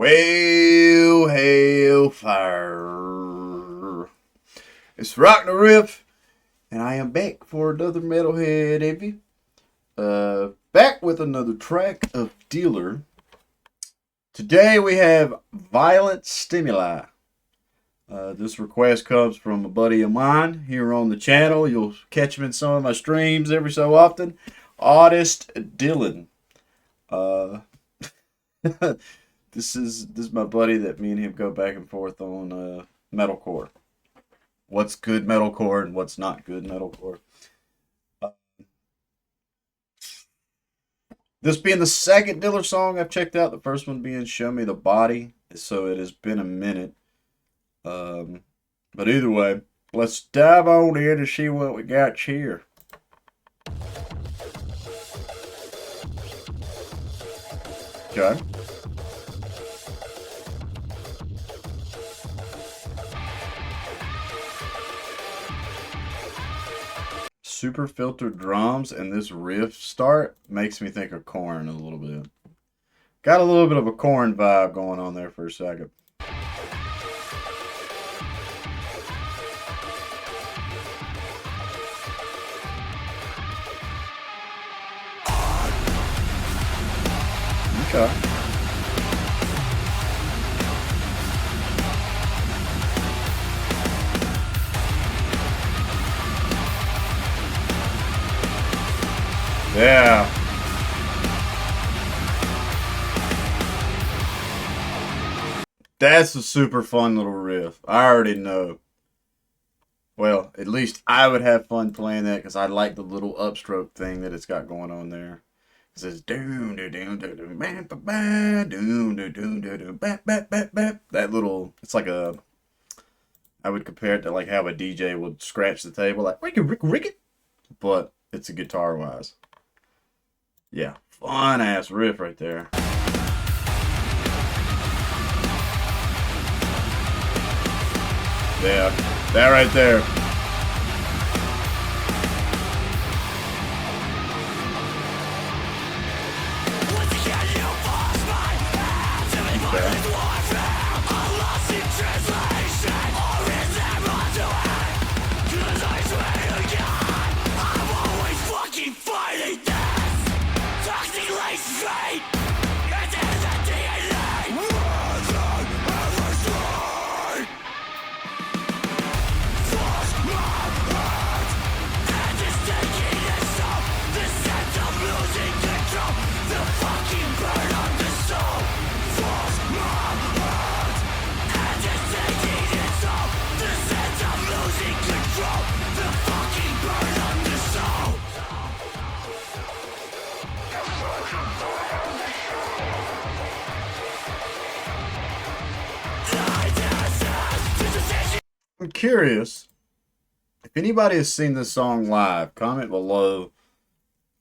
Well, hellfire. It's RockdaRiff, and I am back for another Metalhead Envy. Back with another track of Dealer. Today we have Violent Stimuli. This request comes from a buddy of mine here on the channel. You'll catch him in some of my streams every so often. Artist Dylan. Uh, This is my buddy that me and him go back and forth on metalcore. What's good metalcore and what's not good metalcore. Uh, this being the second Diller song I've checked out, the first one being Show Me the Body, so it has been a minute. But either way, let's dive on in and see what we got here. Okay. Super filtered drums and this riff start makes me think of Korn a little bit. Got a little bit of a Korn vibe going on there for a second. Okay. Yeah. That's a super fun little riff. I already know. Well, at least I would have fun playing that because I like the little upstroke thing that it's got going on there. It says doom doom doom doom doom doom doom doom doom doom. That little, it's like a, I would compare it to like how a DJ would scratch the table like rick rick rick it, but it's a guitar wise. Yeah, fun ass riff right there. Yeah, that right there. Okay. I'm curious if anybody has seen this song live. Comment below.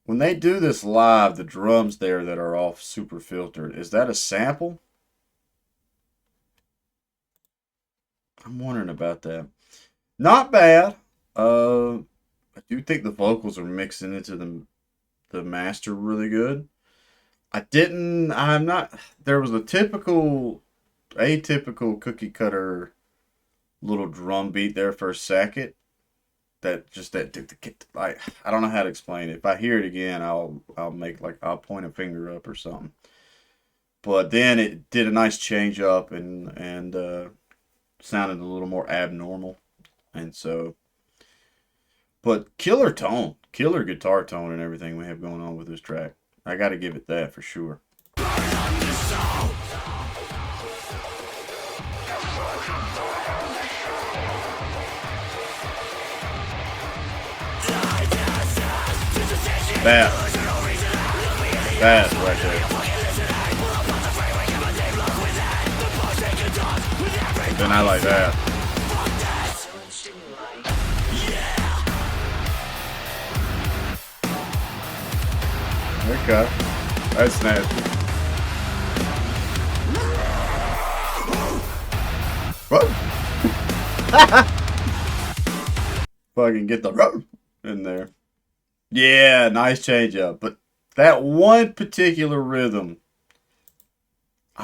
When they do this live, the drums there that are off super filtered, is that a sample? I'm wondering about that. Not bad. I do think the vocals are mixing into the master really good. I'm not, there was a atypical cookie cutter little drum beat there for a second. Like, I don't know how to explain it. If I hear it again, I'll point a finger up or something. But then it did a nice change up and sounded a little more abnormal. And so, but killer tone, killer guitar tone and everything we have going on with this track. I got to give it that for sure. That right there. Then I like that. Okay, that's nasty. Whoa! Fucking get the rope in there. Yeah, nice change up. But that one particular rhythm,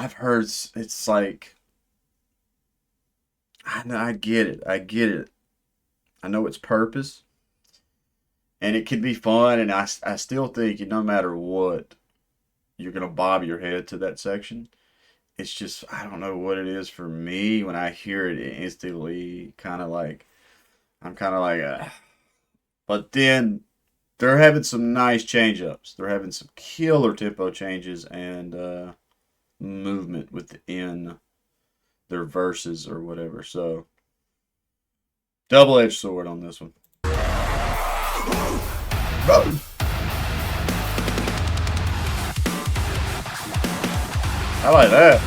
I've heard it's like I know I get it. I get it. I know its purpose, and it can be fun. And I still think no matter what, you're gonna bob your head to that section. It's just I don't know what it is for me when I hear it, it instantly kind of like I'm kind of like, but then they're having some nice change ups. They're having some killer tempo changes and movement within their verses or whatever. So double edged sword on this one. Bro. I like that.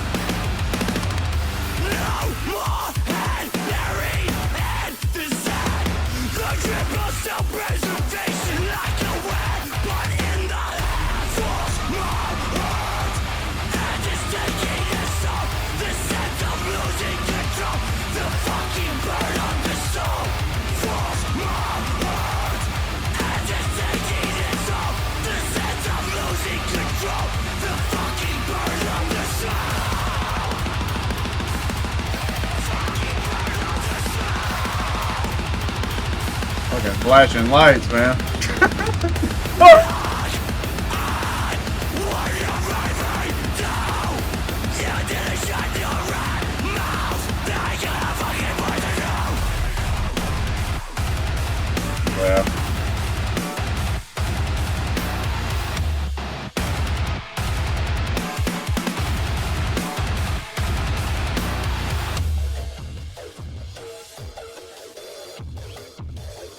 Fucking flashing lights, man. Yeah.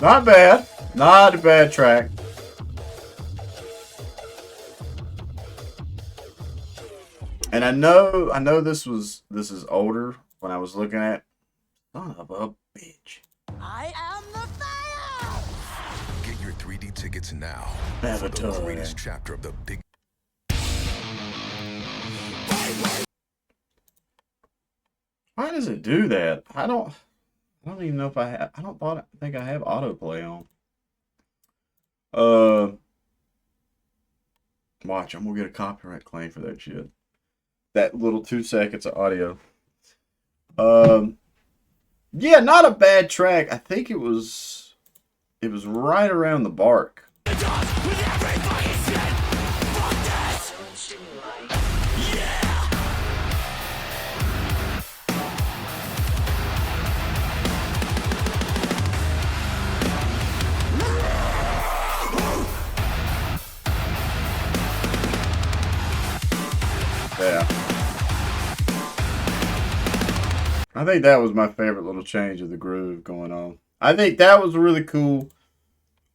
Not bad. Not a bad track. And I know this is older when I was looking at. Son of a bitch. I am the fire! Get your 3D tickets now Avatar. for the greatest chapter of the big. Why does it do that? I don't even know if I have. I think I have autoplay on. Watch. I'm gonna get a copyright claim for that shit. That little 2 seconds of audio. Yeah, not a bad track. I think it was right around the bark. Yeah. I think that was my favorite little change of the groove going on. I think that was really cool.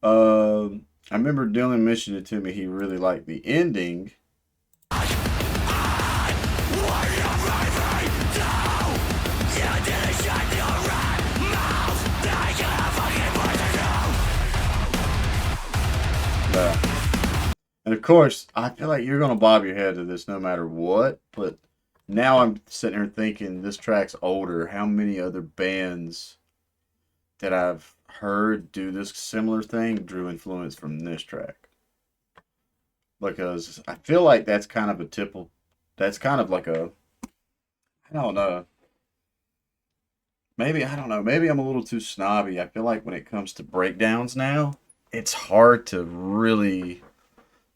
I remember Dylan mentioned it to me. He really liked the ending. And of course, I feel like you're going to bob your head to this no matter what. But now I'm sitting here thinking this track's older. How many other bands that I've heard do this similar thing drew influence from this track? Because I feel like that's kind of a tipple. That's kind of like a, I don't know. Maybe, I don't know. Maybe I'm a little too snobby. I feel like when it comes to breakdowns now, it's hard to really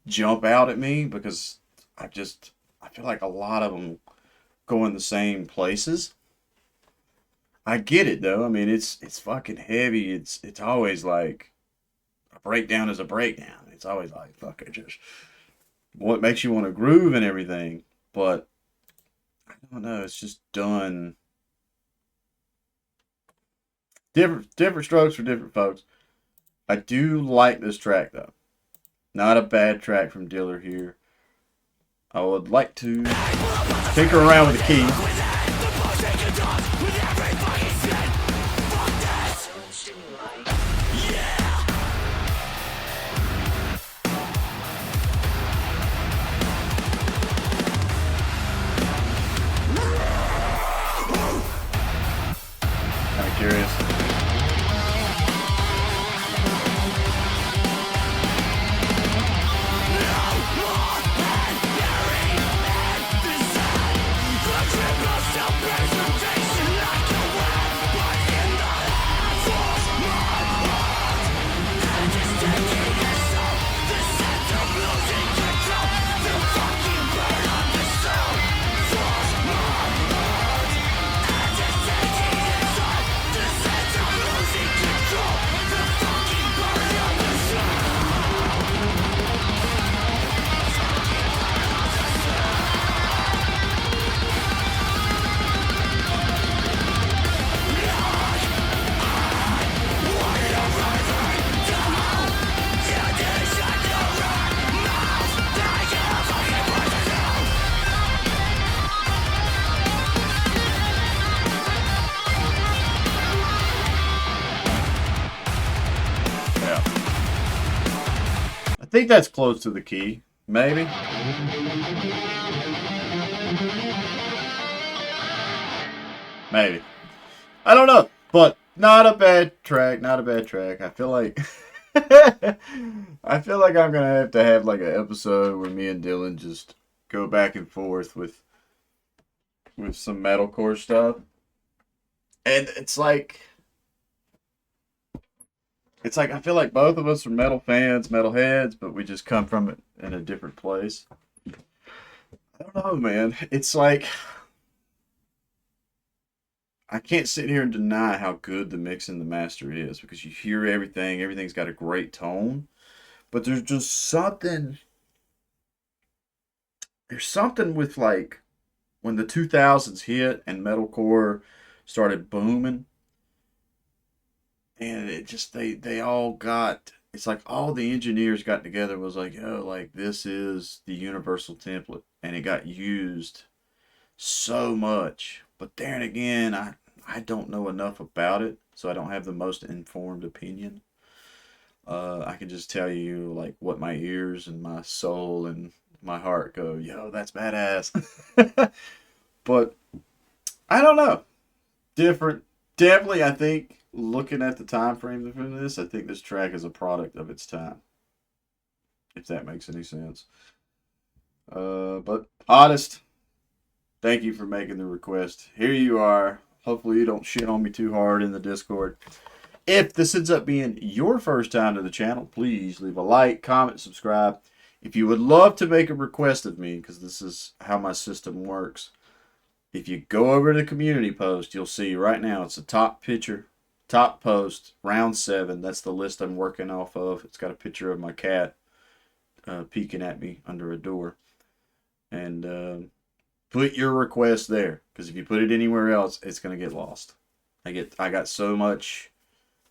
jump out at me because I feel like a lot of them go in the same places. I get it though. I mean, it's fucking heavy. It's always like a breakdown is a breakdown. It's always like fuck it, just what makes you want to groove and everything. But I don't know. It's just done different strokes for different folks. I do like this track though. Not a bad track from Diller here. I would like to tinker around with the keys. Kind of curious. think that's close to the key. Maybe. Maybe. I don't know. But not a bad track. Not a bad track. I feel like I feel like I'm gonna have like an episode where me and Dylan just go back and forth with some metalcore stuff. And it's like I feel like both of us are metal fans, metalheads, but we just come from it in a different place. I don't know, man. It's like I can't sit here and deny how good the mix and the master is because you hear everything, everything's got a great tone, but there's something with like when the 2000s hit and metalcore started booming and it just they all got it's like all the engineers got together and was like, oh, like this is the universal template, and it got used so much. But then again, I don't know enough about it, so I don't have the most informed opinion. I can just tell you like what my ears and my soul and my heart go, yo, that's badass. But I don't know. Different. Definitely, I think looking at the time frame of this, I think this track is a product of its time. If that makes any sense. But honest, thank you for making the request. Here you are. Hopefully you don't shit on me too hard in the Discord. If this ends up being your first time to the channel, please leave a like, comment, subscribe. If you would love to make a request of me, because this is how my system works, if you go over to the community post, you'll see right now it's the top picture, top post, round 7. That's the list I'm working off of. It's got a picture of my cat peeking at me under a door. And put your request there, because if you put it anywhere else, it's going to get lost. I got so much.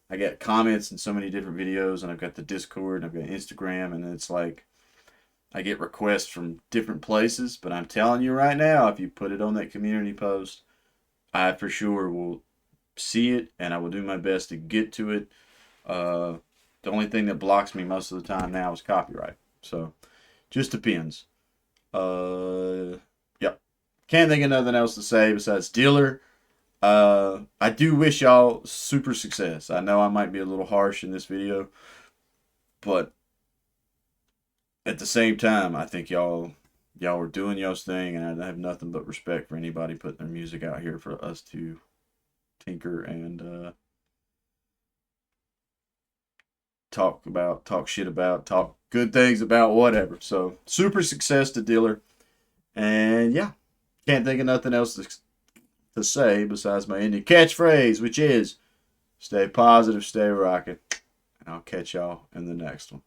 I get comments in so many different videos, and I've got the Discord, and I've got Instagram, and it's like I get requests from different places. But I'm telling you right now, if you put it on that community post, I for sure will see it, and I will do my best to get to it. The only thing that blocks me most of the time now is copyright. So, just depends. Yep. Can't think of nothing else to say besides Dealer. I do wish y'all super success. I know I might be a little harsh in this video, but at the same time, I think y'all are doing y'all's thing, and I have nothing but respect for anybody putting their music out here for us to tinker and talk shit about, talk good things about, whatever. So super success to Dealer, and yeah, can't think of nothing else to say besides my ending catchphrase, which is stay positive, stay rocking, and I'll catch y'all in the next one.